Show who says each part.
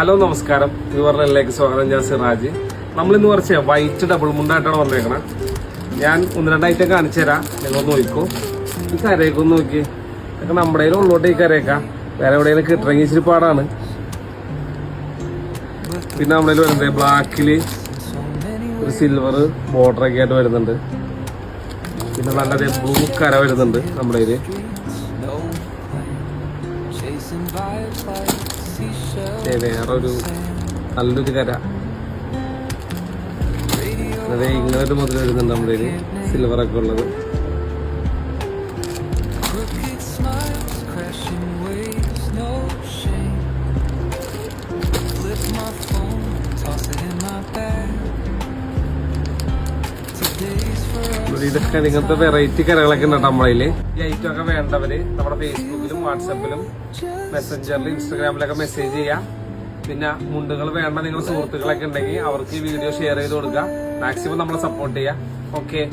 Speaker 1: Hello നമസ്കാരം, യുവറിലേക്ക് സ്വാഗതം. ഞാൻ സിറാജ്. നമ്മളിന്ന് കുറച്ച് വൈറ്റ് ഡബിൾ മുണ്ടായിട്ടാണ് വന്നേക്കണം. ഞാൻ ഒന്ന് രണ്ടായിട്ട് കാണിച്ചു തരാം, നിങ്ങൾ നോക്കൂ. ഈ കരയൊക്കെ ഒന്ന് നോക്കി, ഇതൊക്കെ നമ്മുടെ കയ്യിൽ ഉള്ളോട്ട് ഈ കരയൊക്കെ വേറെ എവിടെയെങ്കിലും കിട്ടണമെങ്കിൽ ഇച്ചിരി പാടാണ്. പിന്നെ നമ്മുടെ കയ്യിൽ വരുന്നത് ബ്ലാക്കില് ഒരു സിൽവർ ബോർഡറൊക്കെ ആയിട്ട് വരുന്നുണ്ട്. പിന്നെ നല്ലത് ബ്ലൂ കര വരുന്നുണ്ട് നമ്മുടെ കയ്യിൽ. വേറൊരു നല്ലൊരു കര അതെ ഇങ്ങനൊരു മുതൽ വരുന്നുണ്ട് നമ്മുടെ കയ്യിൽ, സിൽവറൊക്കെ ഉള്ളത്. ഇതൊക്കെ ഇങ്ങനത്തെ വെറൈറ്റി കരകളൊക്കെ ഉണ്ട് നമ്മുടെ കയ്യില്. ഈ ഐറ്റം ഒക്കെ വേണ്ടവര് നമ്മുടെ ഫേസ്ബുക്കിലും വാട്സാപ്പിലും മെസ്സഞ്ചറിലും ഇൻസ്റ്റാഗ്രാമിലൊക്കെ മെസ്സേജ് ചെയ്യാം. പിന്നെ മുണ്ടുകൾ വേണ്ട നിങ്ങളുടെ സുഹൃത്തുക്കളൊക്കെ ഉണ്ടെങ്കിൽ അവർക്ക് ഈ വീഡിയോ ഷെയർ ചെയ്ത് കൊടുക്കുക. മാക്സിമം നമ്മളെ സപ്പോർട്ട് ചെയ്യാം. ഓക്കെ.